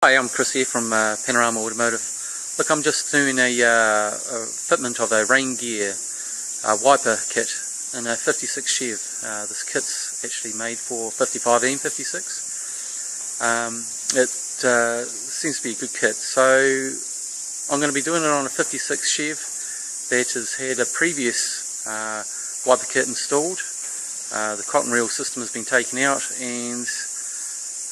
Hi, I'm Chris here from Panorama Automotive. Look, I'm just doing a fitment of a Raingear wiper kit in a 56 Chev. This kit's actually made for 55 and 56. It seems to be a good kit, so I'm going to be doing it on a 56 Chev that has had a previous wiper kit installed. The cotton reel system has been taken out, and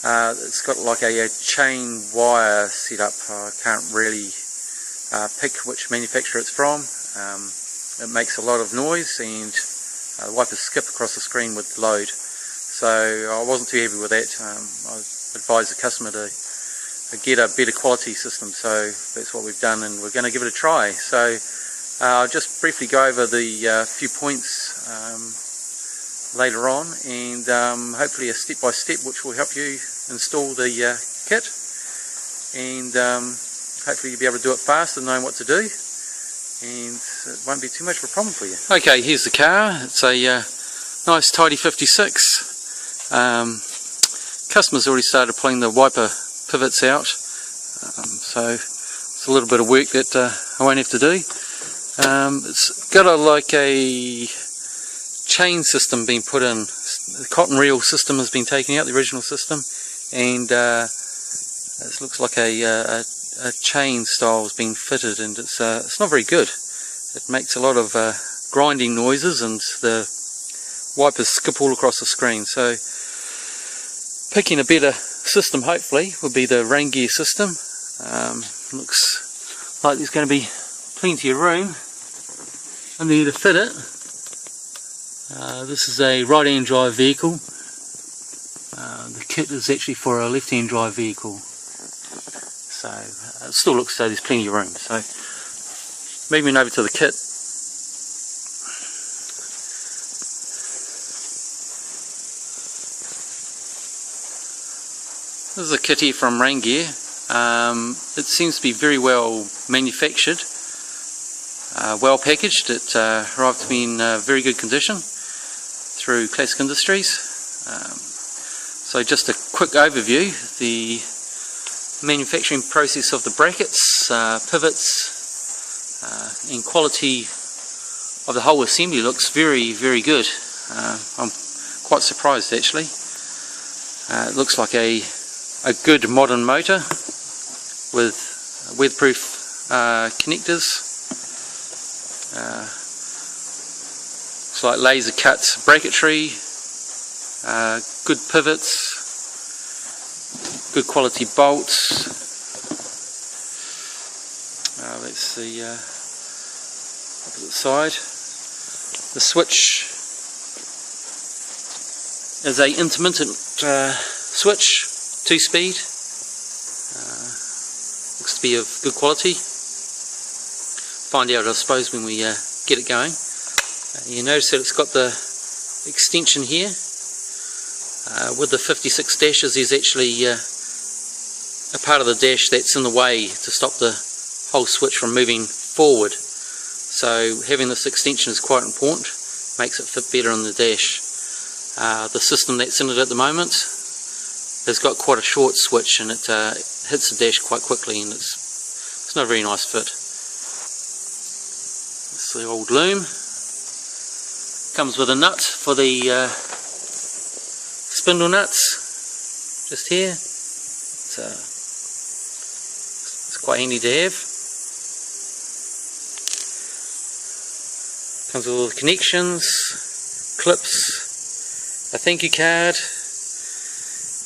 it's got like a chain wire set up. I can't really pick which manufacturer it's from. It makes a lot of noise, and the wipers skip across the screen with load, so I wasn't too happy with that. I advised the customer to get a better quality system, so that's what we've done, and we're going to give it a try. So I'll just briefly go over the few points later on, and hopefully a step-by-step which will help you install the kit, and hopefully you'll be able to do it fast and know what to do, and it won't be too much of a problem for you. Okay, here's the car. It's a nice tidy 56. Customers already started pulling the wiper pivots out, so it's a little bit of work that I won't have to do. It's got a chain system being put in. The cotton reel system has been taken out, the original system, and it looks like a chain style has been fitted, and it's not very good. It makes a lot of grinding noises, and the wipers skip all across the screen. So picking a better system hopefully will be the Raingear system. Looks like there's going to be plenty of room in there to fit it. This is a right-hand drive vehicle. The kit is actually for a left-hand drive vehicle, so it still looks as though there's plenty of room. So moving over to the kit, this is a kit here from Raingear. It seems to be very well manufactured, well packaged. It arrived to me in very good condition through Classic Industries. So just a quick overview: the manufacturing process of the brackets, pivots, and quality of the whole assembly looks very, very good. I'm quite surprised actually. It looks like a good modern motor with weatherproof connectors. It's like laser cut bracketry, good pivots, good quality bolts. Let's see, opposite side. The switch is a intermittent switch, 2-speed. Looks to be of good quality. Find out, I suppose, when we get it going. You notice that it's got the extension here. With the 56 dashes, there's actually a part of the dash that's in the way to stop the whole switch from moving forward. So having this extension is quite important, makes it fit better on the dash. The system that's in it at the moment has got quite a short switch, and it hits the dash quite quickly, and it's not a very nice fit. It's the old loom. Comes with a nut for the spindle nuts, just here. It's quite handy to have. Comes with all the connections, clips, a thank you card,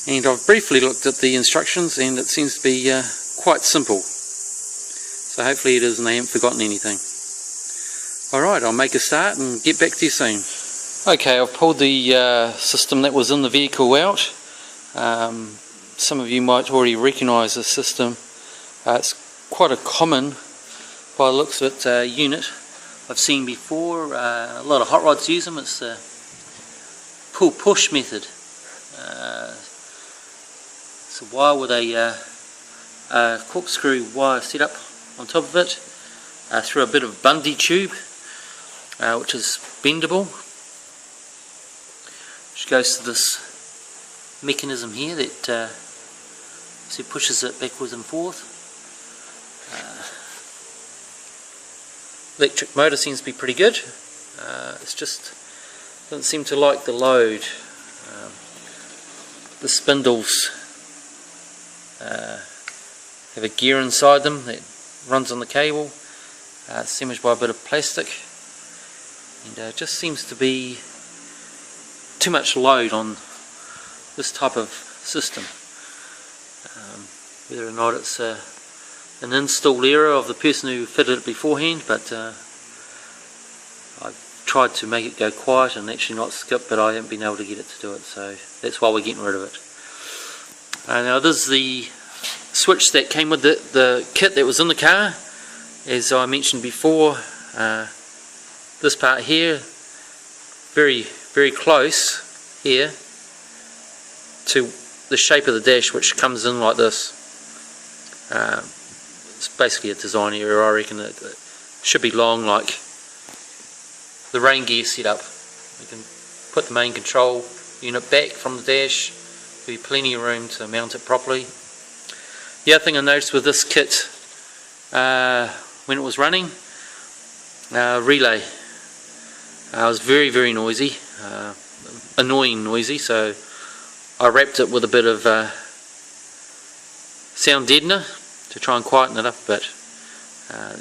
and I've briefly looked at the instructions, and it seems to be quite simple. So hopefully it is, and they haven't forgotten anything. Alright, I'll make a start and get back to you soon. Okay, I've pulled the system that was in the vehicle out. Some of you might already recognise this system. It's quite a common, by the looks of it, unit I've seen before. A lot of hot rods use them. It's the pull-push method. It's a wire with a corkscrew wire set up on top of it through a bit of bungee tube, which is bendable, which goes to this mechanism here that so it pushes it backwards and forth. Electric motor seems to be pretty good. It's just doesn't seem to like the load. The spindles have a gear inside them that runs on the cable, sandwiched by a bit of plastic, and it just seems to be too much load on this type of system. Whether or not it's an install error of the person who fitted it beforehand, but I've tried to make it go quiet and actually not skip, but I haven't been able to get it to do it, so that's why we're getting rid of it. Now this is the switch that came with the kit that was in the car. As I mentioned before, this part here, very close here to the shape of the dash, which comes in like this. It's basically a design error. I reckon it should be long like the Raingear setup. We can put the main control unit back from the dash. There'll be plenty of room to mount it properly. The other thing I noticed with this kit when it was running, relay was very noisy, annoying noisy, so I wrapped it with a bit of sound deadener to try and quieten it up a bit.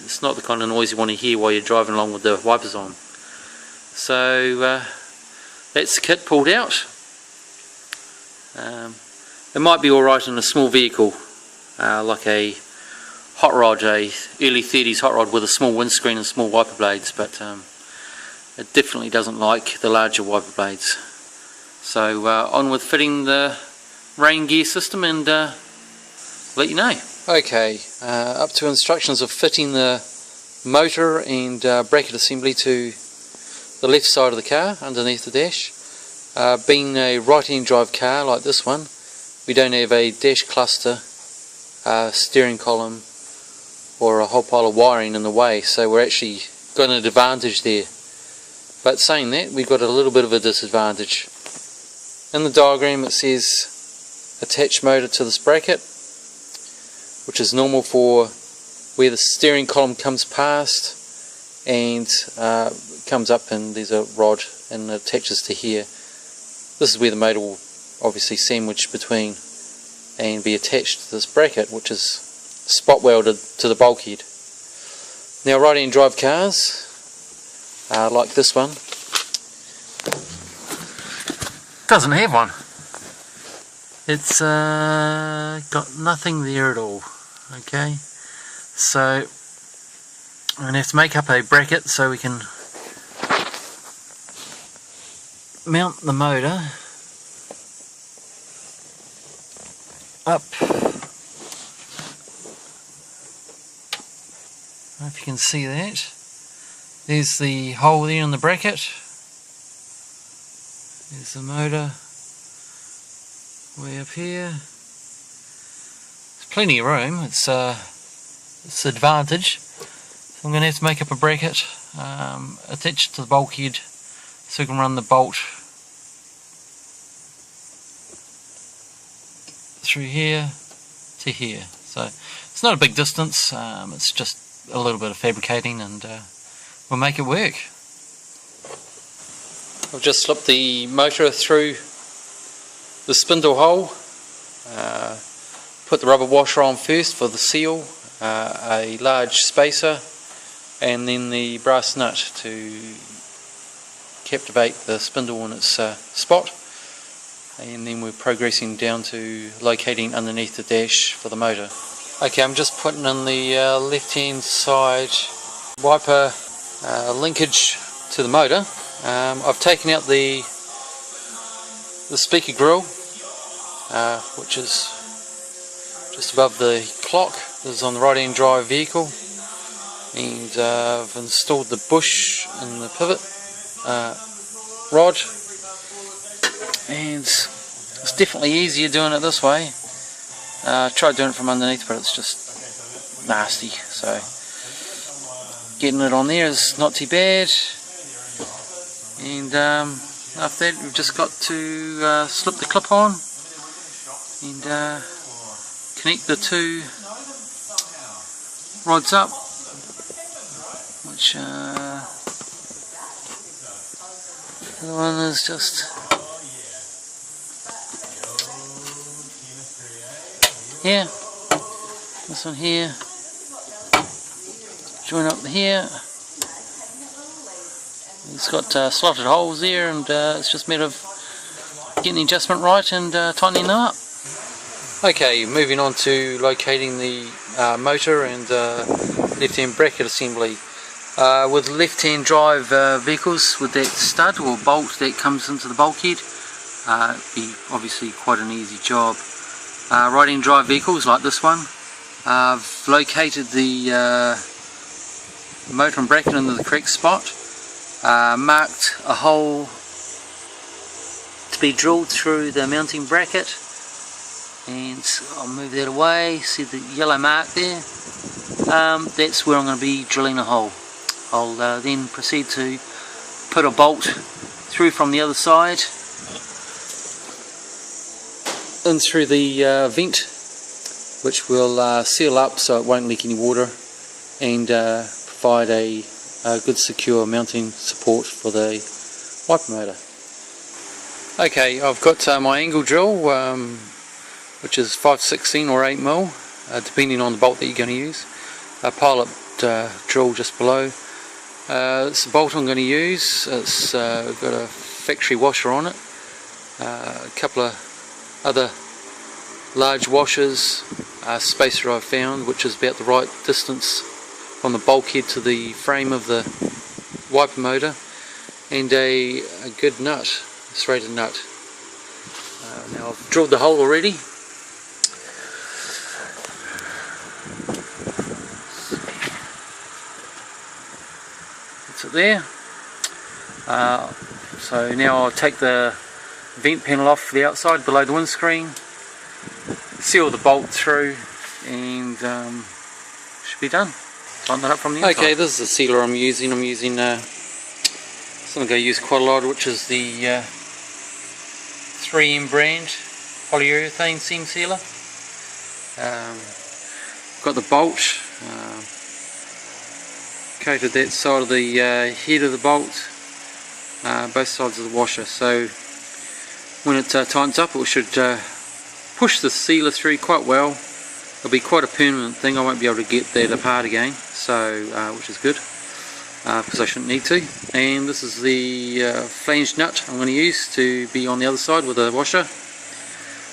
It's not the kind of noise you want to hear while you're driving along with the wipers on. So that's the kit pulled out. It might be alright in a small vehicle, like a hot rod, a early 30s hot rod with a small windscreen and small wiper blades, but it definitely doesn't like the larger wiper blades. So on with fitting the Raingear system and let you know. Okay, up to instructions of fitting the motor and bracket assembly to the left side of the car underneath the dash. Being a right-hand drive car like this one, we don't have a dash cluster, steering column or a whole pile of wiring in the way, so we're actually got an advantage there. But saying that, we've got a little bit of a disadvantage. In the diagram it says attach motor to this bracket, which is normal for where the steering column comes past and comes up, and there's a rod and it attaches to here. This is where the motor will obviously sandwich between and be attached to this bracket, which is spot welded to the bulkhead. Now right-hand drive cars like this one doesn't have one. It's got nothing there at all. Okay, so I'm going to have to make up a bracket so we can mount the motor up. I don't know if you can see that. There's the hole there in the bracket. There's the motor way up here. There's plenty of room. It's an advantage. So I'm going to have to make up a bracket, attach it to the bulkhead so we can run the bolt through here to here. So it's not a big distance, it's just a little bit of fabricating and we'll make it work. I've just slipped the motor through the spindle hole, put the rubber washer on first for the seal, a large spacer, and then the brass nut to captivate the spindle in its spot, and then we're progressing down to locating underneath the dash for the motor. Okay, I'm just putting in the left hand side wiper linkage to the motor. I've taken out the speaker grill, which is just above the clock. This is on the right hand drive vehicle, and I've installed the bush in the pivot rod, and it's definitely easier doing it this way. I tried doing it from underneath, but it's just nasty, so getting it on there is not too bad. And after that we've just got to slip the clip on and connect the two rods up, which the other one is just here, this one here, join up here. It's got slotted holes there, and it's just a matter of getting the adjustment right and tightening them up. Okay, moving on to locating the motor and left-hand bracket assembly. With left-hand drive vehicles, with that stud or bolt that comes into the bulkhead, it'd be obviously quite an easy job. Right-hand drive vehicles like this one, I've located the motor and bracket into the correct spot, marked a hole to be drilled through the mounting bracket, and I'll move that away. See the yellow mark there? That's where I'm going to be drilling a hole. I'll then proceed to put a bolt through from the other side in through the vent, which will seal up so it won't leak any water, and provide a good secure mounting support for the wiper motor. Okay, I've got my angle drill, which is 5/16 or 8mm, depending on the bolt that you're going to use. A pilot drill just below. It's the bolt I'm going to use. It's got a factory washer on it, a couple of other large washers, a spacer I've found which is about the right distance from the bulkhead to the frame of the wiper motor, and a good nut, a serrated nut. Now I've drilled the hole already. That's it there. So now I'll take the vent panel off the outside below the windscreen, seal the bolt through, and should be done. Tighten that up from the inside. Okay, this is the sealer I'm using. I'm using something I use quite a lot, which is the 3M brand polyurethane seam sealer. Got the bolt, coated that side of the head of the bolt, both sides of the washer, so when it tightens up it should push the sealer through quite well. It'll be quite a permanent thing. I won't be able to get that apart again, so which is good, because I shouldn't need to. And this is the flange nut I'm going to use to be on the other side with the washer,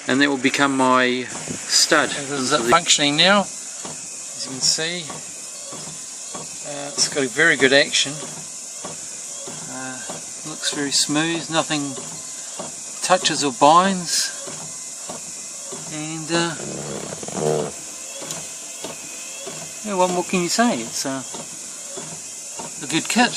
and that will become my stud. Okay, this is it functioning now. As you can see, it's got a very good action. Looks very smooth, nothing touches or binds, and yeah, what more can you say? It's a good kit.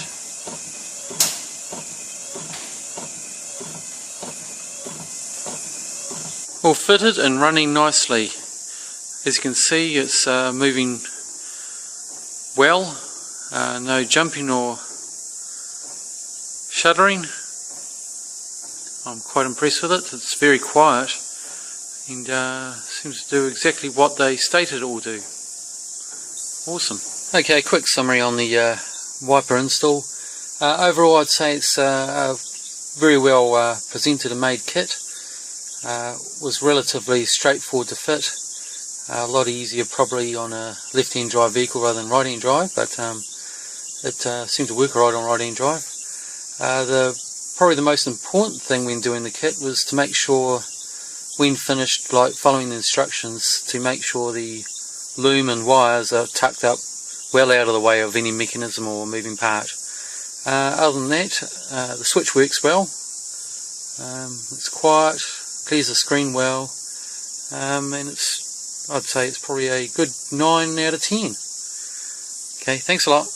All fitted and running nicely. As you can see, it's moving well, no jumping or shuddering. I'm quite impressed with it. It's very quiet and seems to do exactly what they stated it will do. Awesome. Okay, quick summary on the wiper install. Overall I'd say it's a very well presented and made kit. Was relatively straightforward to fit. A lot easier probably on a left-hand drive vehicle rather than right-hand drive, but it seemed to work alright on right-hand drive. Probably the most important thing when doing the kit was to make sure, when finished, like following the instructions, to make sure the loom and wires are tucked up well out of the way of any mechanism or moving part. Other than that, the switch works well. It's quiet, clears the screen well, and I'd say it's probably a good 9 out of 10. Okay, thanks a lot.